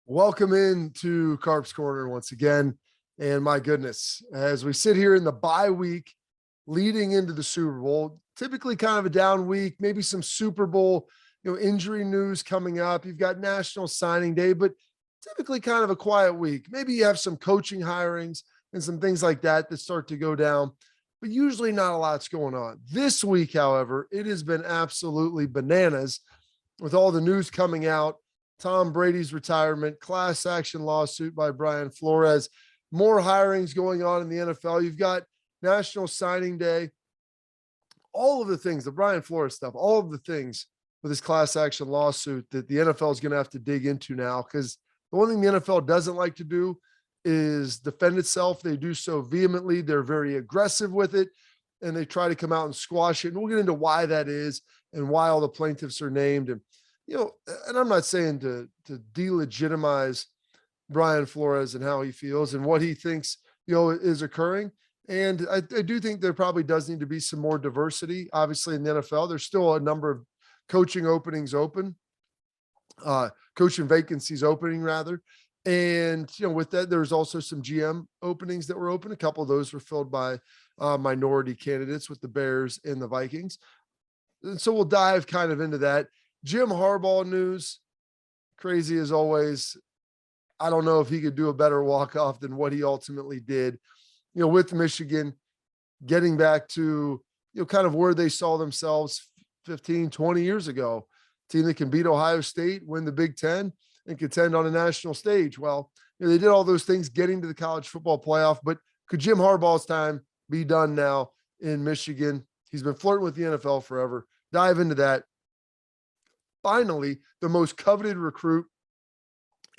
Welcome into Carp's Corner once again. And my goodness, as we sit here in the bye week leading into the Super Bowl, typically kind of a down week, maybe some Super Bowl, injury news coming up. You've got National Signing Day, but typically kind of a quiet week. Maybe you have some coaching hirings and some things like that that start to go down, but usually not a lot's going on. This week, however, it has been absolutely bananas with all the news coming out. Tom Brady's retirement, class action lawsuit by Brian Flores, more hirings going on in the NFL. You've got National Signing Day, all of the things, the Brian Flores stuff, all of the things with this class action lawsuit that the NFL is going to have to dig into now. Because the one thing the NFL doesn't like to do is defend itself. They do so vehemently. They're very aggressive with it, and they try to come out and squash it. And we'll get into why that is and why all the plaintiffs are named. And and I'm not saying to delegitimize Brian Flores and how he feels and what he thinks, is occurring. And I do think there probably does need to be some more diversity. Obviously, in the NFL, there's still a number of coaching openings open, coaching vacancies opening rather. And with that, there's also some GM openings that were open. A couple of those were filled by minority candidates with the Bears and the Vikings. And so we'll dive kind of into that. Jim Harbaugh news, crazy as always. I don't know if he could do a better walk-off than what he ultimately did, with Michigan, getting back to, kind of where they saw themselves 15, 20 years ago. Team that can beat Ohio State, win the Big Ten, and contend on a national stage. Well, they did all those things getting to the college football playoff, but could Jim Harbaugh's time be done now in Michigan? He's been flirting with the NFL forever. Dive into that. Finally, the most coveted recruit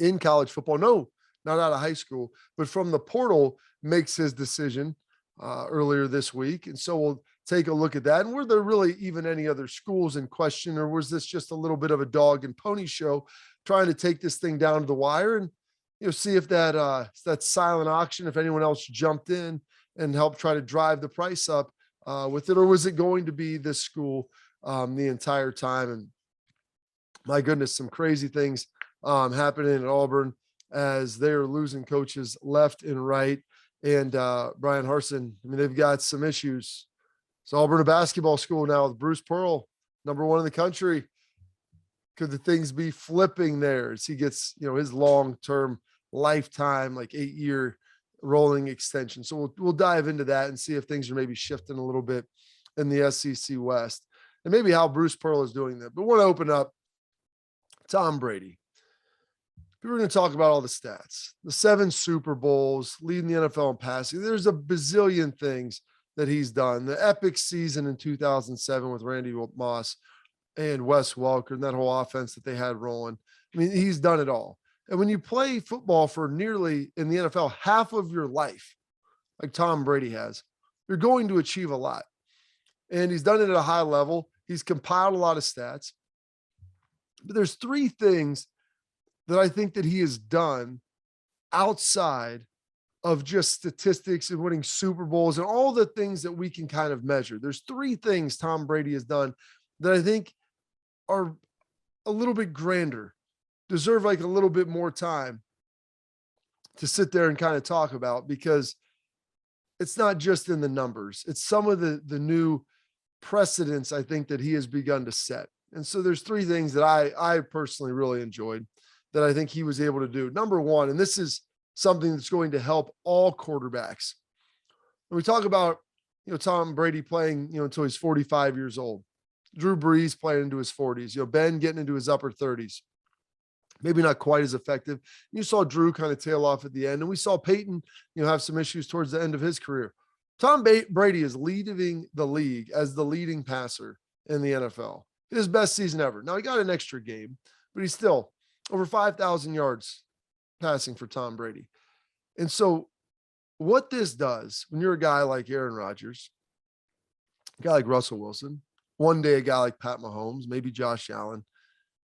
in college football, no, not out of high school, but from the portal, makes his decision earlier this week. And so we'll take a look at that. And were there really even any other schools in question, or was this just a little bit of a dog and pony show trying to take this thing down to the wire and, see if that silent auction, if anyone else jumped in and helped try to drive the price up with it, or was it going to be this school the entire time? And my goodness, some crazy things happening at Auburn as they're losing coaches left and right. And Brian Harsin, they've got some issues. It's Auburn, a basketball school now with Bruce Pearl, number one in the country. Could the things be flipping there as he gets, his long-term lifetime, like 8-year rolling extension? So we'll dive into that and see if things are maybe shifting a little bit in the SEC West and maybe how Bruce Pearl is doing that. But we want to open up Tom Brady. We're going to talk about all the stats, the 7 Super Bowls, leading the NFL in passing. There's a bazillion things that he's done. The epic season in 2007 with Randy Moss and Wes Welker and that whole offense that they had rolling. He's done it all. And when you play football for nearly, in the NFL, half of your life, like Tom Brady has, you're going to achieve a lot. And he's done it at a high level. He's compiled a lot of stats. But there's 3 things that I think that he has done outside of just statistics and winning Super Bowls and all the things that we can kind of measure. There's 3 things Tom Brady has done that I think are a little bit grander, deserve like a little bit more time to sit there and kind of talk about, because it's not just in the numbers. It's some of the new precedents I think that he has begun to set. And so there's 3 things that I personally really enjoyed that I think he was able to do. Number one, and this is something that's going to help all quarterbacks. When we talk about, Tom Brady playing, until he's 45 years old, Drew Brees playing into his 40s, Ben getting into his upper 30s, maybe not quite as effective. You saw Drew kind of tail off at the end, and we saw Peyton, have some issues towards the end of his career. Tom Brady is leading the league as the leading passer in the NFL. His best season ever. Now, he got an extra game, but he's still over 5,000 yards passing for Tom Brady. And so what this does, when you're a guy like Aaron Rodgers, a guy like Russell Wilson, one day a guy like Pat Mahomes, maybe Josh Allen,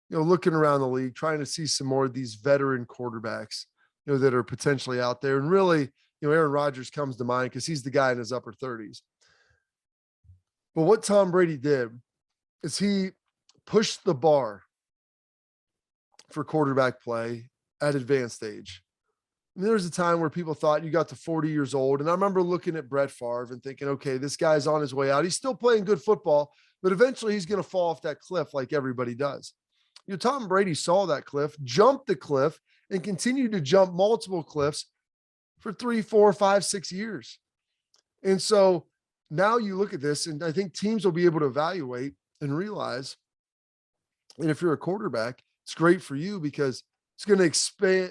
looking around the league, trying to see some more of these veteran quarterbacks, that are potentially out there. And really, Aaron Rodgers comes to mind because he's the guy in his upper 30s. But what Tom Brady did is he pushed the bar for quarterback play at advanced age. I mean, there was a time where people thought you got to 40 years old. And I remember looking at Brett Favre and thinking, okay, this guy's on his way out. He's still playing good football, but eventually he's going to fall off that cliff like everybody does. Tom Brady saw that cliff, jumped the cliff, and continued to jump multiple cliffs for 3, 4, 5, 6 years. And so now you look at this, and I think teams will be able to evaluate and realize, and if you're a quarterback, it's great for you because it's going to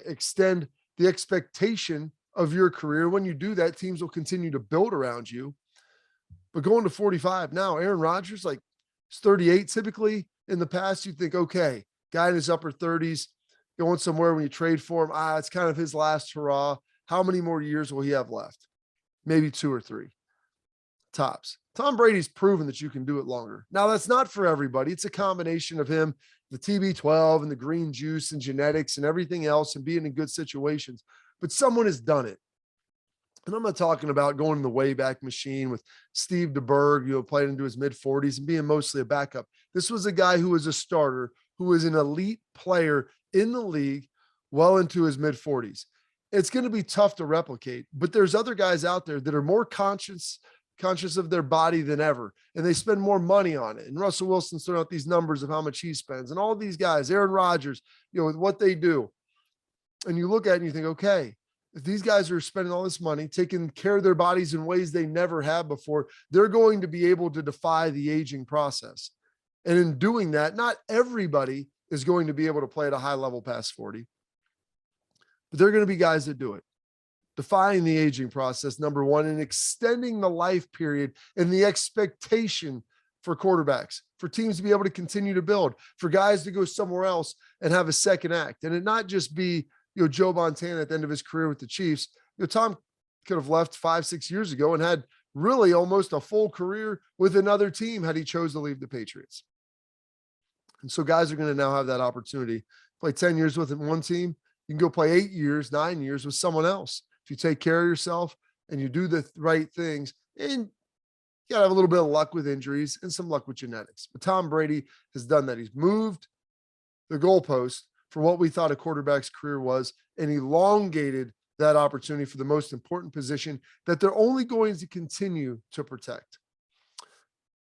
extend the expectation of your career. When you do that, teams will continue to build around you. But going to 45 now, Aaron Rodgers, like, he's 38. Typically in the past, you think, okay, guy in his upper 30s, going somewhere when you trade for him. It's kind of his last hurrah. How many more years will he have left? Maybe 2 or 3 tops. Tom Brady's proven that you can do it longer. Now, that's not for everybody. It's a combination of him, the TB12 and the green juice and genetics and everything else and being in good situations. But someone has done it. And I'm not talking about going in the Wayback Machine with Steve DeBerg, playing into his mid-40s and being mostly a backup. This was a guy who was a starter, who was an elite player in the league well into his mid-40s. It's going to be tough to replicate, but there's other guys out there that are more conscious of their body than ever, and they spend more money on it. And Russell Wilson's throwing out these numbers of how much he spends, and all these guys, Aaron Rodgers, with what they do. And you look at it and you think, okay, if these guys are spending all this money, taking care of their bodies in ways they never have before, they're going to be able to defy the aging process. And in doing that, not everybody is going to be able to play at a high level past 40, but there are going to be guys that do it. Defying the aging process, number one, and extending the life period and the expectation for quarterbacks, for teams to be able to continue to build, for guys to go somewhere else and have a second act. And it not just be, Joe Montana at the end of his career with the Chiefs. Tom could have left 5, 6 years ago and had really almost a full career with another team had he chose to leave the Patriots. And so guys are going to now have that opportunity. Play 10 years with one team. You can go play 8 years, 9 years with someone else. If you take care of yourself and you do the right things, and you got to have a little bit of luck with injuries and some luck with genetics. But Tom Brady has done that. He's moved the goalpost for what we thought a quarterback's career was and elongated that opportunity for the most important position that they're only going to continue to protect.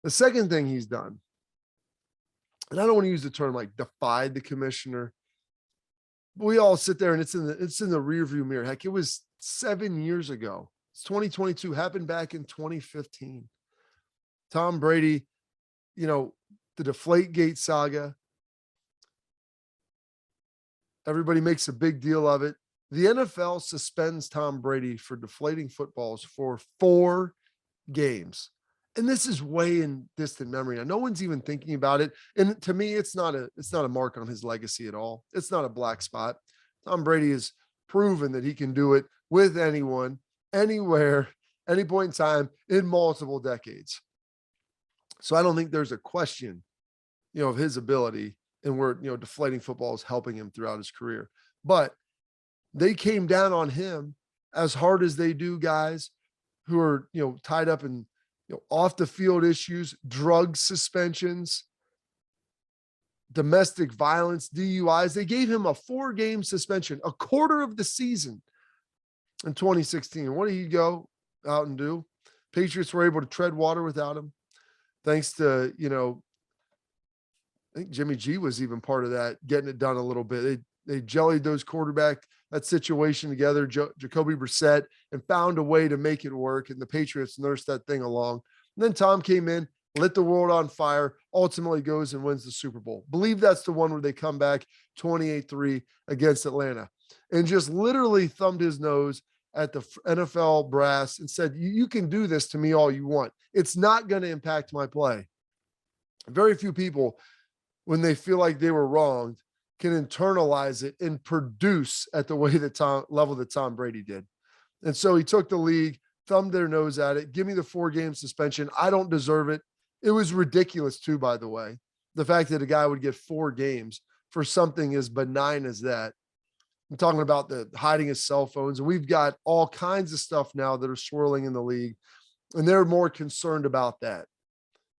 The second thing he's done, and I don't want to use the term like defied the commissioner, but we all sit there and it's in the rearview mirror. Heck, it was 7 years ago. It's 2022, happened back in 2015. Tom Brady, the Deflategate saga. Everybody makes a big deal of it. The NFL suspends Tom Brady for deflating footballs for 4 games. And this is way in distant memory. Now, no one's even thinking about it. And to me, it's not a mark on his legacy at all. It's not a black spot. Tom Brady has proven that he can do it with anyone, anywhere, any point in time in multiple decades. So I don't think there's a question, of his ability and where, deflating football is helping him throughout his career. But they came down on him as hard as they do guys who are, tied up in, off the field issues, drug suspensions, domestic violence, DUIs. They gave him a 4-game suspension, a quarter of the season in 2016. What did he go out and do? Patriots were able to tread water without him. Thanks to, I think Jimmy G was even part of that, getting it done a little bit. They jellied that situation together, Jacoby Brissett, and found a way to make it work. And the Patriots nursed that thing along. And then Tom came in, lit the world on fire, ultimately goes and wins the Super Bowl. Believe that's the one where they come back 28-3 against Atlanta and just literally thumbed his nose at the NFL brass and said, you can do this to me all you want. It's not going to impact my play. Very few people, when they feel like they were wronged, can internalize it and produce at the way that level that Tom Brady did. And so he took the league, thumbed their nose at it. Give me the 4-game suspension. I don't deserve it. It was ridiculous too, by the way. The fact that a guy would get 4 games for something as benign as that. I'm talking about the hiding his cell phones. And we've got all kinds of stuff now that are swirling in the league. And they're more concerned about that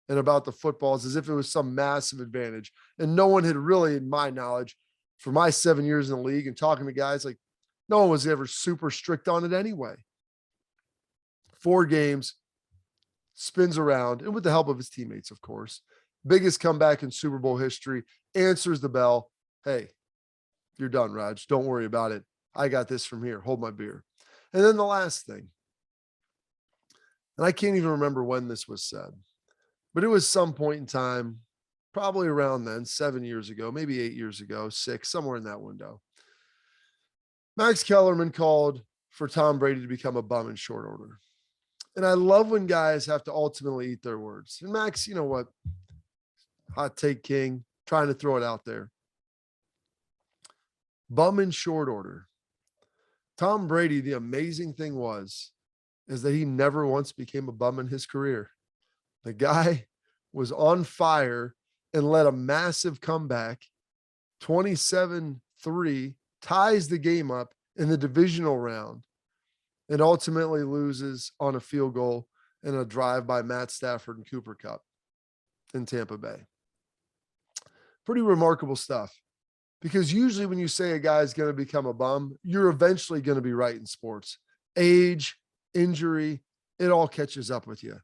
and about the footballs as if it was some massive advantage. And no one had really, in my knowledge, for my 7 years in the league and talking to guys, like no one was ever super strict on it anyway. 4 games, spins around, and with the help of his teammates, of course, biggest comeback in Super Bowl history, answers the bell. Hey, you're done, Raj. Don't worry about it. I got this from here. Hold my beer. And then the last thing, and I can't even remember when this was said, but it was some point in time, probably around then, 7 years ago, maybe 8 years ago, 6, somewhere in that window. Max Kellerman called for Tom Brady to become a bum in short order. And I love when guys have to ultimately eat their words. And Max, you know what? Hot take king, trying to throw it out there. Bum in short order. Tom Brady, the amazing thing is that he never once became a bum in his career. The guy was on fire and led a massive comeback, 27-3, ties the game up in the divisional round, and ultimately loses on a field goal and a drive by Matt Stafford and Cooper Kupp in Tampa Bay. Pretty remarkable stuff, because usually when you say a guy's going to become a bum, you're eventually going to be right in sports. Age, injury, it all catches up with you.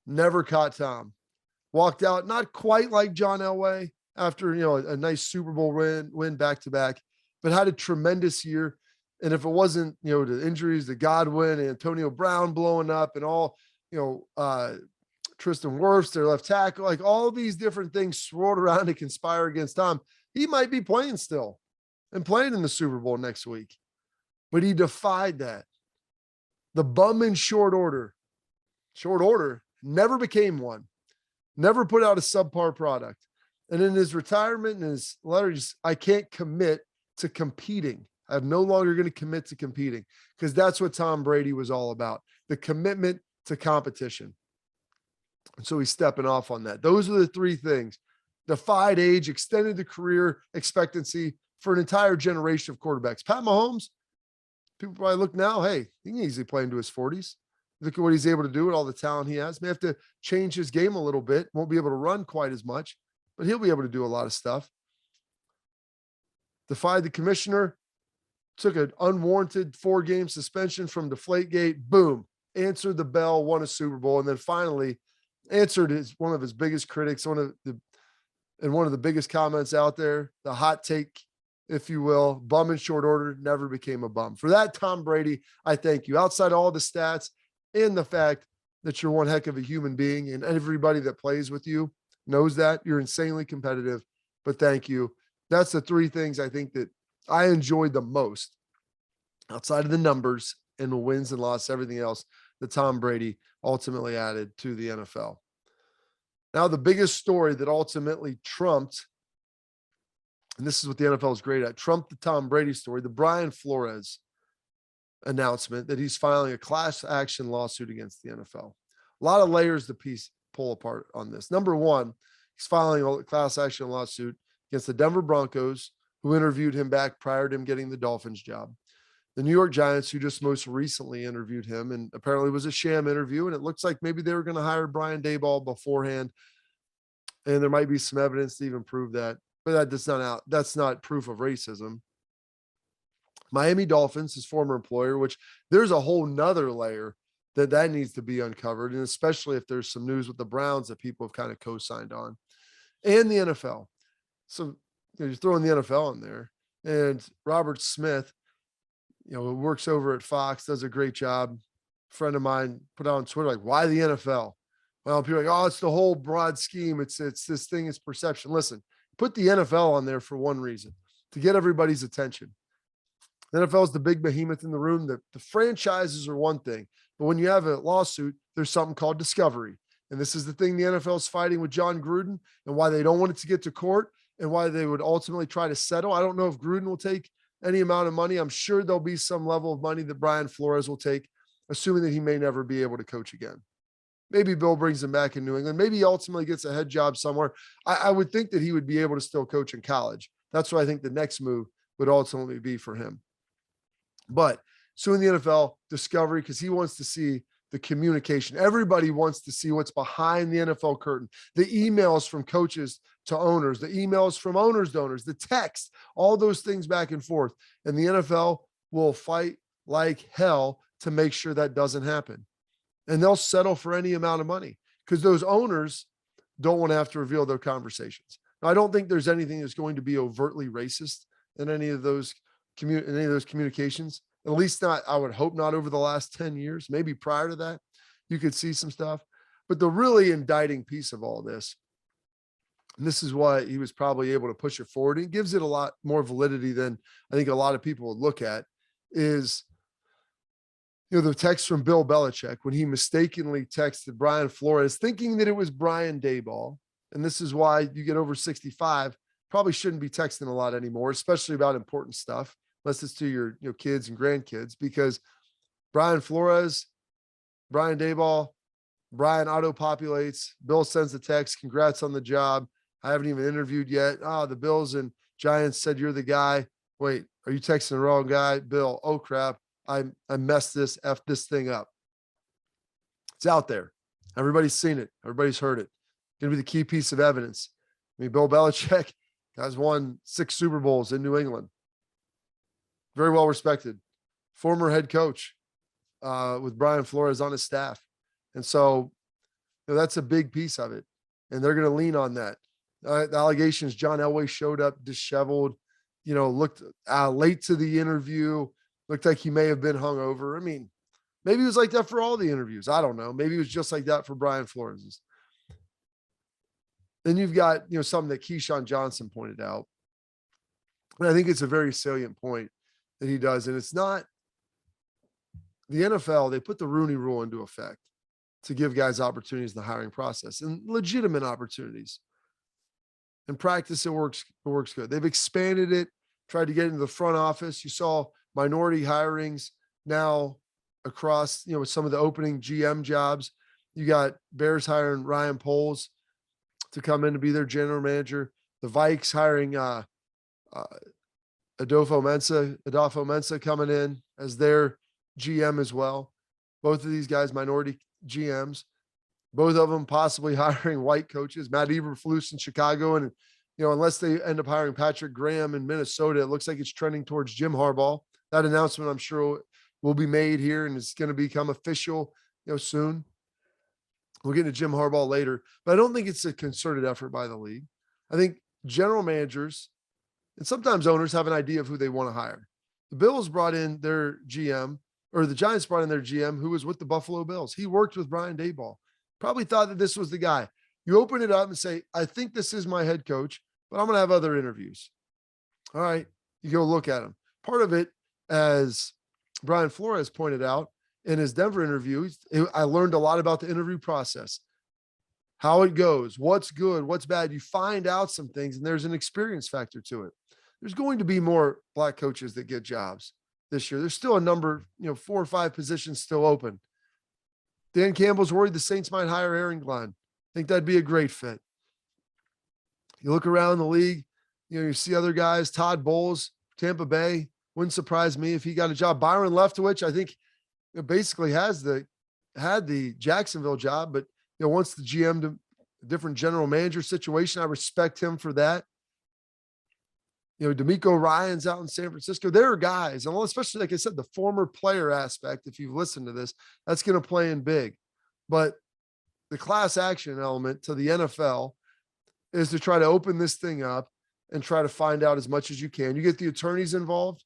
Never caught Tom. Walked out not quite like John Elway after, a nice Super Bowl win back-to-back, but had a tremendous year. And if it wasn't, the injuries, the Godwin, Antonio Brown blowing up and all, Tristan Wirfs, their left tackle, like all these different things swirled around to conspire against Tom, he might be playing still and playing in the Super Bowl next week. But he defied that. The bum in short order, never became one, never put out a subpar product. And in his retirement, in his letters, I can't commit to competing. I'm no longer going to commit to competing, because that's what Tom Brady was all about, the commitment to competition. And so he's stepping off on that. Those are the 3 things. Defied age, extended the career expectancy for an entire generation of quarterbacks. Pat Mahomes, people probably look now, hey, he can easily play into his 40s. Look at what he's able to do with all the talent he has. May have to change his game a little bit. Won't be able to run quite as much, but he'll be able to do a lot of stuff. Defied the commissioner, took an unwarranted 4-game suspension from Deflategate, boom, answered the bell, won a Super Bowl, and then finally answered one of his biggest critics, one of the biggest comments out there, the hot take, if you will, bum in short order, never became a bum. For that, Tom Brady, I thank you. Outside all the stats and the fact that you're one heck of a human being, and everybody that plays with you knows that you're insanely competitive, but thank you. That's the 3 things I think that I enjoyed the most outside of the numbers and the wins and losses, everything else that Tom Brady ultimately added to the NFL. Now, the biggest story that ultimately trumped, and this is what the NFL is great at, trumped the Tom Brady story, the Brian Flores announcement that he's filing a class action lawsuit against the NFL. A lot of layers to pull apart on this. Number 1, he's filing a class action lawsuit against the Denver Broncos, who interviewed him back prior to him getting the Dolphins job. The New York Giants, who just most recently interviewed him, and apparently was a sham interview. And it looks like maybe they were going to hire Brian Daboll beforehand. And there might be some evidence to even prove that, but that's not proof of racism. Miami Dolphins, his former employer, which there's a whole nother layer that needs to be uncovered. And especially if there's some news with the Browns that people have kind of co-signed on, and the NFL. So you're throwing the NFL in there, and Robert Smith, who works over at Fox, does a great job. A friend of mine put out on Twitter, like, why the NFL? Well, people are like, oh, it's the whole broad scheme. It's this thing, it's perception. Listen, put the NFL on there for one reason, to get everybody's attention. The NFL is the big behemoth in the room. The franchises are one thing, but when you have a lawsuit, there's something called discovery. And this is the thing the NFL is fighting with John Gruden, and why they don't want it to get to court, and why they would ultimately try to settle. I don't know if Gruden will take any amount of money. I'm sure there'll be some level of money that Brian Flores will take, assuming that he may never be able to coach again. Maybe Bill brings him back in New England. Maybe he ultimately gets a head job somewhere. I would think that he would be able to still coach in college. That's what I think the next move would ultimately be for him. But suing the NFL, discovery, because he wants to see the communication. Everybody wants to see what's behind the NFL curtain, the emails from coaches to owners, the emails from owners to owners, the text, all those things back and forth. And the NFL will fight like hell to make sure that doesn't happen. And they'll settle for any amount of money because those owners don't want to have to reveal their conversations. Now, I don't think there's anything that's going to be overtly racist in any of those communications. At least not, I would hope not over the last 10 years. Maybe prior to that, you could see some stuff. But the really indicting piece of all this, and this is why he was probably able to push it forward, and it gives it a lot more validity than I think a lot of people would look at, is the text from Bill Belichick when he mistakenly texted Brian Flores thinking that it was Brian Daboll. And this is why you get over 65, probably shouldn't be texting a lot anymore, especially about important stuff, unless it's to your kids and grandkids, because Brian Flores, Brian Daboll, Brian auto-populates, Bill sends a text, congrats on the job. I haven't even interviewed yet. The Bills and Giants said you're the guy. Wait, are you texting the wrong guy? Bill, oh crap. I messed this thing up. It's out there. Everybody's seen it. Everybody's heard it. Going to be the key piece of evidence. I mean, Bill Belichick has won 6 Super Bowls in New England. Very well respected. Former head coach with Brian Flores on his staff. And so that's a big piece of it. And they're going to lean on that. The allegations, John Elway showed up disheveled, looked late to the interview. Looked like he may have been hungover. I mean, maybe he was like that for all the interviews. I don't know. Maybe he was just like that for Brian Flores. Then you've got, something that Keyshawn Johnson pointed out. And I think it's a very salient point that he does. And it's not the NFL. They put the Rooney Rule into effect to give guys opportunities in the hiring process and legitimate opportunities. In practice, it works good. They've expanded it, tried to get into the front office. You saw minority hirings now across, with some of the opening GM jobs. You got Bears hiring Ryan Poles to come in to be their general manager. The Vikes hiring Adolfo Mensa coming in as their GM as well. Both of these guys, minority GMs, both of them possibly hiring white coaches. Matt Eberflus in Chicago. And, unless they end up hiring Patrick Graham in Minnesota, it looks like it's trending towards Jim Harbaugh. That announcement, I'm sure, will be made here, and it's going to become official, soon. We'll get into Jim Harbaugh later, but I don't think it's a concerted effort by the league. I think general managers and sometimes owners have an idea of who they want to hire. The Bills brought in their GM, or the Giants brought in their GM, who was with the Buffalo Bills. He worked with Brian Daboll. Probably thought that this was the guy. You open it up and say, I think this is my head coach, but I'm going to have other interviews. All right, you go look at him. Part of it, as Brian Flores pointed out in his Denver interview, I learned a lot about the interview process, how it goes, what's good, what's bad. You find out some things, and there's an experience factor to it. There's going to be more black coaches that get jobs this year. There's still a number, 4 or 5 positions still open. Dan Campbell's worried the Saints might hire Aaron Glenn. I think that'd be a great fit. You look around the league, you see other guys, Todd Bowles, Tampa Bay. Wouldn't surprise me if he got a job. Byron Leftwich, I think, basically had the Jacksonville job, but once the GM to a different general manager situation, I respect him for that. D'Amico Ryan's out in San Francisco. There are guys, and especially, like I said, the former player aspect, if you've listened to this, that's going to play in big. But the class action element to the NFL is to try to open this thing up and try to find out as much as you can. You get the attorneys involved,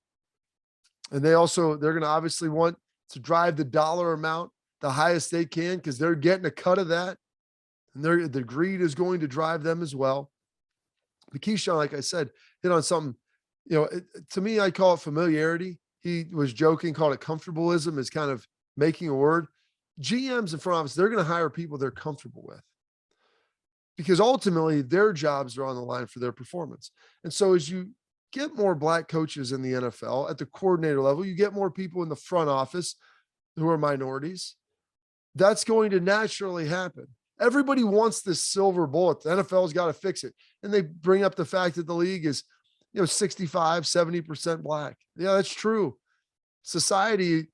and they're going to obviously want to drive the dollar amount the highest they can because they're getting a cut of that, and the greed is going to drive them as well. But Keyshawn, like I said, hit on something, to me, I call it familiarity. He was joking, called it comfortableism, is kind of making a word. GMs and front office, they're going to hire people they're comfortable with because ultimately their jobs are on the line for their performance. And so as you get more black coaches in the NFL at the coordinator level, you get more people in the front office who are minorities. That's going to naturally happen. Everybody wants this silver bullet. The NFL's got to fix it. And they bring up the fact that the league is, 65, 70% black. Yeah, that's true. Society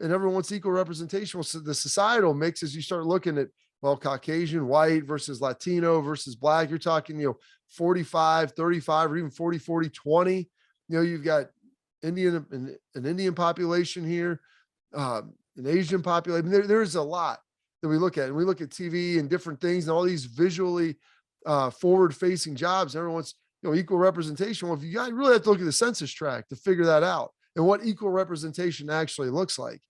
and everyone wants equal representation. Well, so the societal mix, as you start looking at, well, Caucasian, white versus Latino versus black, you're talking, 45, 35, or even 40, 40, 20. You've got Indian, an Indian population here, an Asian population. There's a lot that we look at, and we look at TV and different things and all these visually forward facing jobs. Everyone's, equal representation. Well, if you guys really have to look at the census tract to figure that out and what equal representation actually looks like.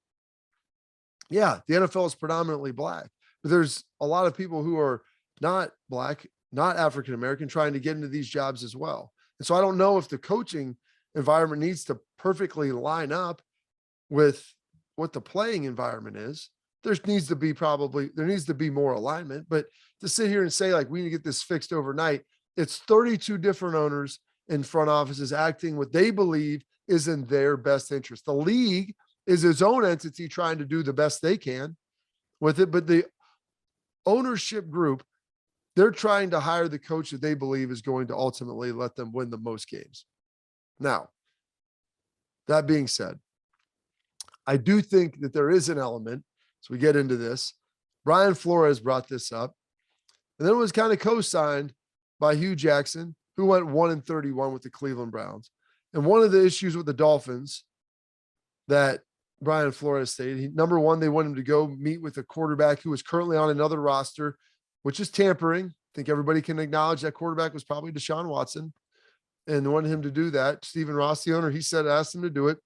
Yeah, the NFL is predominantly black, but there's a lot of people who are not black, not African-American, trying to get into these jobs as well. And so I don't know if the coaching environment needs to perfectly line up with what the playing environment is. There needs to be more alignment, but to sit here and say, like, we need to get this fixed overnight, it's 32 different owners in front offices acting what they believe is in their best interest. The league is its own entity trying to do the best they can with it, but the ownership group, they're trying to hire the coach that they believe is going to ultimately let them win the most games. Now, that being said, I do think that there is an element, so we get into this. Brian Flores brought this up, and then it was kind of co-signed by Hugh Jackson, who went 1-31 with the Cleveland Browns. And one of the issues with the Dolphins that Brian Flores stated, number one, they want him to go meet with a quarterback who is currently on another roster, which is tampering. I think everybody can acknowledge that quarterback was probably Deshaun Watson, and wanted him to do that. Stephen Ross, the owner, asked him to do it.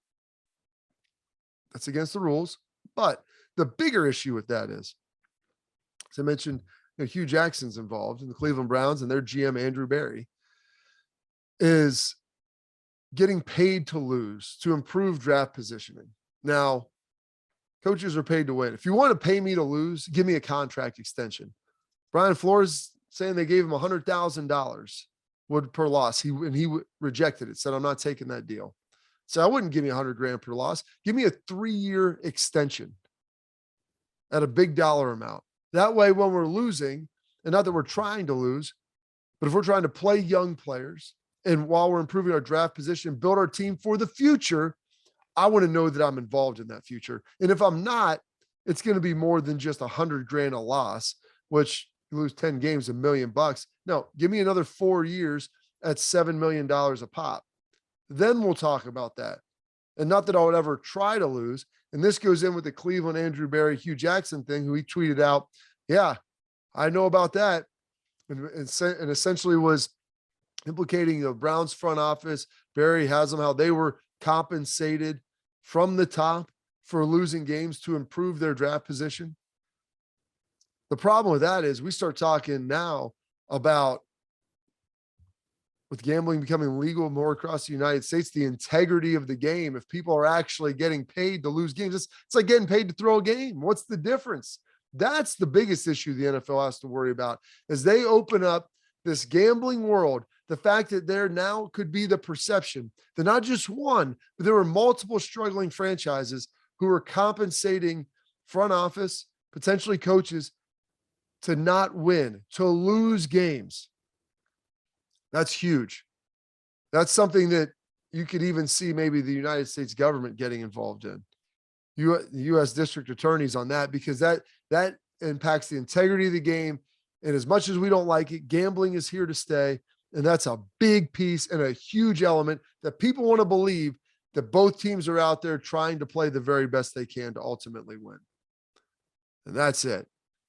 That's against the rules. But the bigger issue with that is, as I mentioned, Hugh Jackson's involved in the Cleveland Browns, and their GM, Andrew Berry, is getting paid to lose to improve draft positioning. Now, coaches are paid to win. If you want to pay me to lose, give me a contract extension. Brian Flores saying they gave him $100,000 per loss. He rejected it, said, I'm not taking that deal. So I wouldn't give me $100,000 per loss. Give me a 3-year extension at a big dollar amount. That way, when we're losing, and not that we're trying to lose, but if we're trying to play young players, and while we're improving our draft position, build our team for the future, I want to know that I'm involved in that future. And if I'm not, it's going to be more than just $100,000 a loss, which you lose 10 games, $1 million. No, give me another 4 years at $7 million a pop. Then we'll talk about that. And not that I would ever try to lose. And this goes in with the Cleveland Andrew Berry, Hugh Jackson thing, who he tweeted out, yeah, I know about that. And essentially was implicating the Browns front office. Berry has them how they were compensated from the top for losing games to improve their draft position. The problem with that is we start talking now about, with gambling becoming legal more across the United States, the integrity of the game. If people are actually getting paid to lose games, it's like getting paid to throw a game. What's the difference? That's the biggest issue the NFL has to worry about as they open up this gambling world. The fact that there now could be the perception that not just one, but there were multiple struggling franchises who are compensating front office, potentially coaches, to not win, to lose games. That's huge. That's something that you could even see maybe the United States government getting involved in. U.S. district attorneys on that, because that impacts the integrity of the game. And as much as we don't like it, gambling is here to stay. And that's a big piece and a huge element that people want to believe that both teams are out there trying to play the very best they can to ultimately win. And that's it.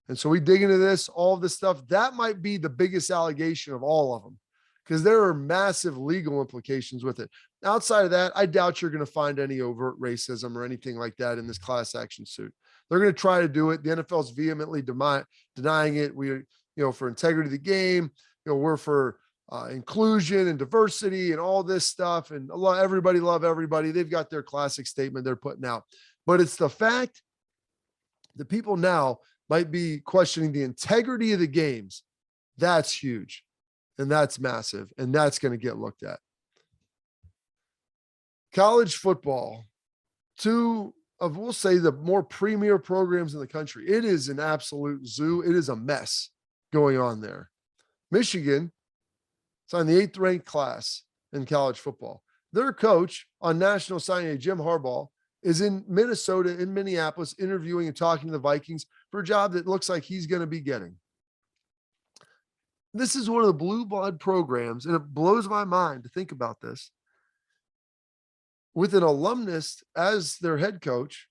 And so we dig into this, all of this stuff. That might be the biggest allegation of all of them, because there are massive legal implications with it. Outside of that, I doubt you're going to find any overt racism or anything like that in this class action suit. They're going to try to do it. The NFL is vehemently denying it. We, for integrity of the game, we're for inclusion and diversity and all this stuff. And everybody love everybody. They've got their classic statement they're putting out. But it's the fact that people now might be questioning the integrity of the games. That's huge. And that's massive. And that's going to get looked at. College football, two of, we'll say, the more premier programs in the country. It is an absolute zoo. It is a mess going on there. Michigan signed the 8th ranked class in college football. Their coach on national signing day, Jim Harbaugh, is in Minnesota, in Minneapolis, interviewing and talking to the Vikings for a job that looks like he's going to be getting. This is one of the blue blood programs, and it blows my mind to think about this. With an alumnus as their head coach,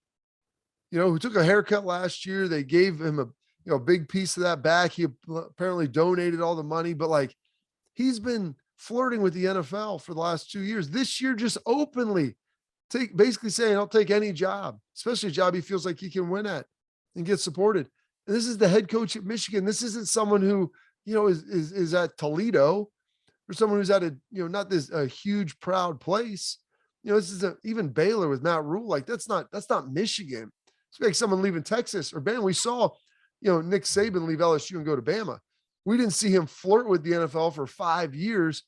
who took a haircut last year. They gave him a big piece of that back. He apparently donated all the money, but he's been flirting with the NFL for the last 2 years. This year, just openly basically saying, I'll take any job, especially a job he feels like he can win at and get supported. And this is the head coach at Michigan. This isn't someone who, is at Toledo or someone who's at not a huge proud place. This is even Baylor with Matt Rule. That's not Michigan. It's like someone leaving Texas or Bama. We saw, Nick Saban leave LSU and go to Bama. We didn't see him flirt with the NFL for 5 years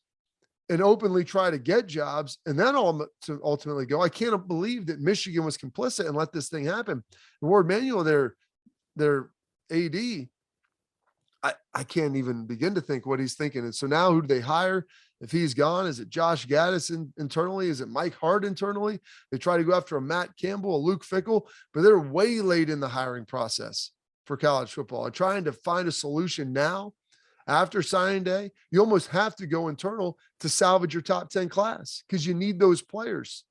and openly try to get jobs and then to ultimately go. I can't believe that Michigan was complicit and let this thing happen. And Ward Manuel, their AD, I can't even begin to think what he's thinking. And so now who do they hire? If he's gone, is it Josh Gaddis internally? Is it Mike Hart internally? They try to go after a Matt Campbell, a Luke Fickell, but they're way late in the hiring process for college football and trying to find a solution now after signing day. You almost have to go internal to salvage your top 10 class because you need those players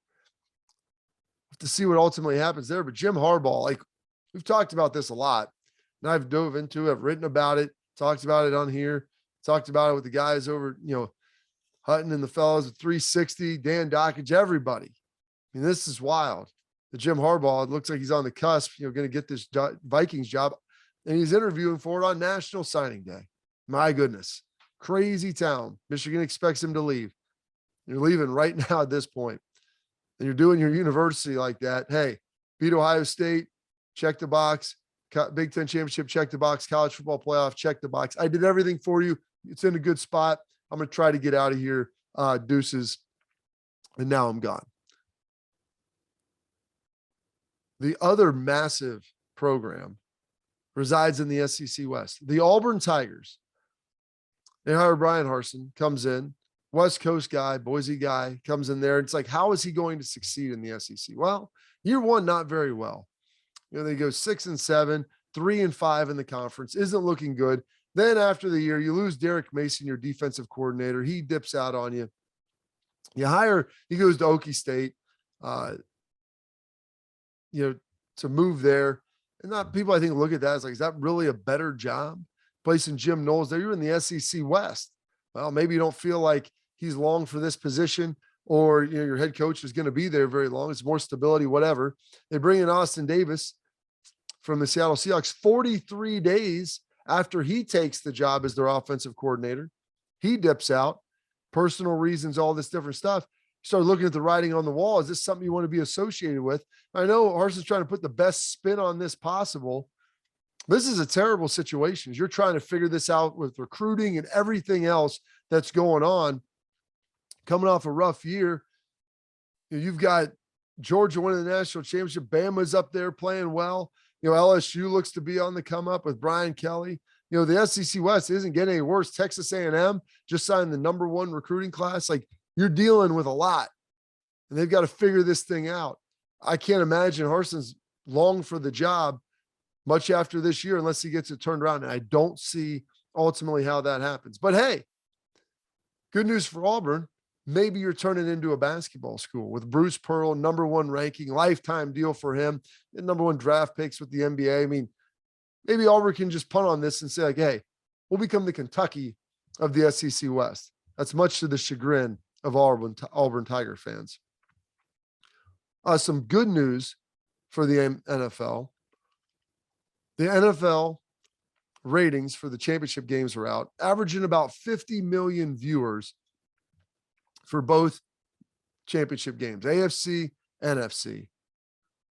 to see what ultimately happens there. But Jim Harbaugh, we've talked about this a lot and I've dove into it, I've written about it, talked about it on here, talked about it with the guys over, Hutton and the fellows at 360, Dan Dockage, everybody. I mean, this is wild. The Jim Harbaugh, it looks like he's on the cusp, going to get this Vikings job, and he's interviewing for it on National Signing Day. My goodness. Crazy town. Michigan expects him to leave. You're leaving right now at this point. And you're doing your university like that. Hey, beat Ohio State, check the box. Big Ten championship, check the box. College football playoff, check the box. I did everything for you. It's in a good spot. I'm going to try to get out of here. Deuces. And now I'm gone. The other massive program resides in the SEC West. The Auburn Tigers. They hire Brian Harsin, comes in, West Coast guy, Boise guy, comes in there. It's like, how is he going to succeed in the SEC? Well, year one, not very well. They go 6-7, 3-5 in the conference. Isn't looking good. Then after the year, you lose Derek Mason, your defensive coordinator. He dips out on you. He goes to Okie State, to move there. And not people, I think, look at that as is that really a better job? Placing Jim Knowles there. You're in the SEC West. Well, maybe you don't feel like he's long for this position or, your head coach is going to be there very long. It's more stability, whatever. They bring in Austin Davis from the Seattle Seahawks 43 days after he takes the job as their offensive coordinator. He dips out, personal reasons, all this different stuff. You start looking at the writing on the wall. Is this something you want to be associated with? I know Harson's trying to put the best spin on this possible. This is a terrible situation. You're trying to figure this out with recruiting and everything else that's going on. Coming off a rough year, you've got Georgia winning the national championship. Bama's up there playing well. LSU looks to be on the come up with Brian Kelly. The SEC West isn't getting any worse. Texas A&M just signed the number 1 recruiting class. You're dealing with a lot, and they've got to figure this thing out. I can't imagine Harson's long for the job much after this year unless he gets it turned around, and I don't see ultimately how that happens. But hey, good news for Auburn. Maybe you're turning into a basketball school with Bruce Pearl, number 1 ranking, lifetime deal for him, and number 1 draft picks with the NBA. I mean, maybe Auburn can just punt on this and say, hey, we'll become the Kentucky of the SEC West. That's much to the chagrin of Auburn Tiger fans. Some good news for the NFL. The NFL ratings for the championship games are out, averaging about 50 million viewers for both championship games, AFC, NFC.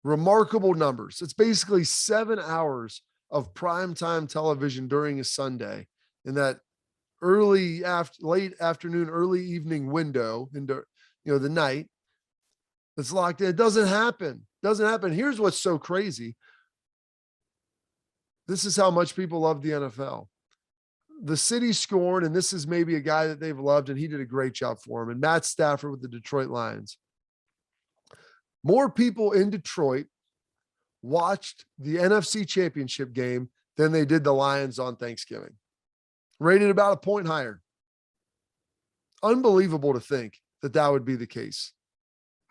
Remarkable numbers. It's basically 7 hours of primetime television during a Sunday in that late afternoon, early evening window into the night. It's locked in. It doesn't happen. Here's what's so crazy. This is how much people love the NFL. The city scorned, and this is maybe a guy that they've loved, and he did a great job for him. And Matt Stafford with the Detroit Lions. More people in Detroit watched the NFC Championship game than they did the Lions on Thanksgiving. Rated about a point higher. Unbelievable to think that that would be the case.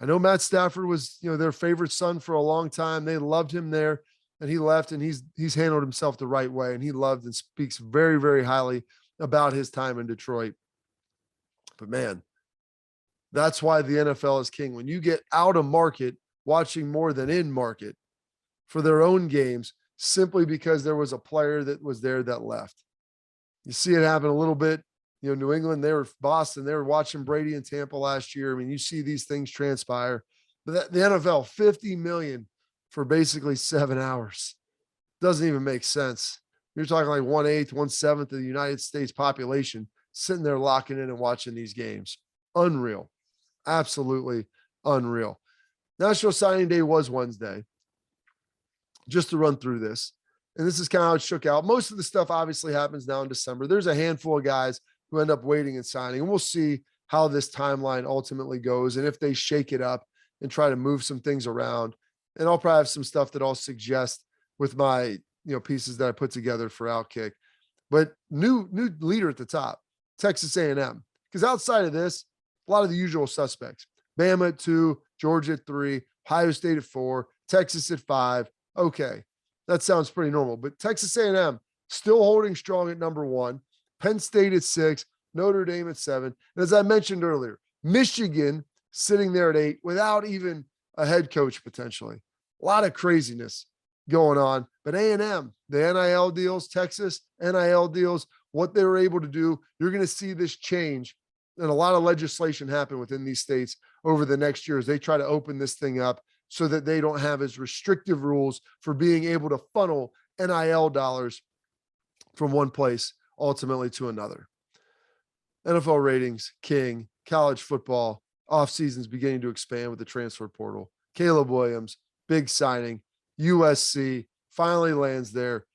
I know Matt Stafford was, their favorite son for a long time. They loved him there, and he left, and he's handled himself the right way, and he loved and speaks very, very highly about his time in Detroit. But man, that's why the NFL is king. When you get out of market, watching more than in market for their own games, simply because there was a player that was there that left. You see it happen a little bit. New England, Boston, they were watching Brady in Tampa last year. I mean, you see these things transpire. But the NFL, $50 million for basically 7 hours. Doesn't even make sense. You're talking like 1/8, 1/7 of the United States population sitting there locking in and watching these games. Unreal. Absolutely unreal. National Signing Day was Wednesday. Just to run through this. And this is kind of how it shook out. Most of the stuff obviously happens now in December. There's a handful of guys who end up waiting and signing. And we'll see how this timeline ultimately goes and if they shake it up and try to move some things around. And I'll probably have some stuff that I'll suggest with my, pieces that I put together for Outkick. But new leader at the top, Texas A&M. Because outside of this, a lot of the usual suspects. Bama at 2, Georgia at 3, Ohio State at 4, Texas at 5. Okay, that sounds pretty normal. But Texas A&M still holding strong at number 1. Penn State at 6, Notre Dame at 7. And as I mentioned earlier, Michigan sitting there at 8 without even a head coach potentially. A lot of craziness going on. But A&M, the NIL deals, Texas NIL deals, what they were able to do, you're going to see this change and a lot of legislation happen within these states over the next year as they try to open this thing up so that they don't have as restrictive rules for being able to funnel NIL dollars from one place ultimately to another. NFL ratings, king, college football, off seasons beginning to expand with the transfer portal. Caleb Williams, big signing. USC finally lands there.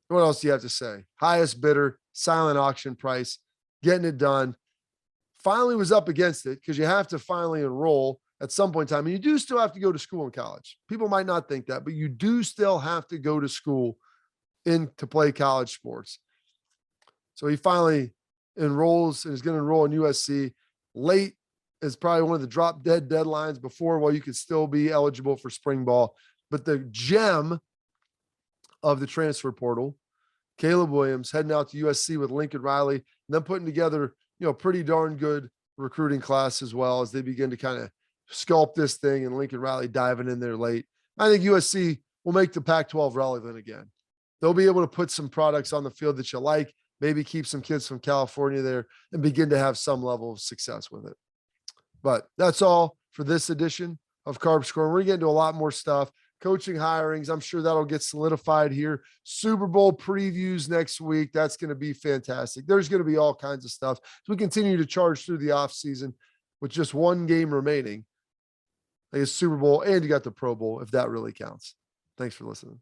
What else do you have to say? Highest bidder, silent auction price, getting it done. Finally was up against it because you have to finally enroll at some point in time. And you do still have to go to school in college. People might not think that, but you do still have to go to school to play college sports. So he finally enrolls and is going to enroll in USC. Late is probably one of the drop dead deadlines before, while you could still be eligible for spring ball. But the gem of the transfer portal, Caleb Williams heading out to USC with Lincoln Riley, and then putting together, pretty darn good recruiting class as well as they begin to kind of sculpt this thing, and Lincoln Riley diving in there late. I think USC will make the Pac-12 relevant again. They'll be able to put some products on the field that you like, maybe keep some kids from California there and begin to have some level of success with it. But that's all for this edition of Carp Score. We're going to get into a lot more stuff. Coaching hirings, I'm sure that'll get solidified here. Super Bowl previews next week. That's going to be fantastic. There's going to be all kinds of stuff as we continue to charge through the offseason with just one game remaining. I guess Super Bowl, and you got the Pro Bowl, if that really counts. Thanks for listening.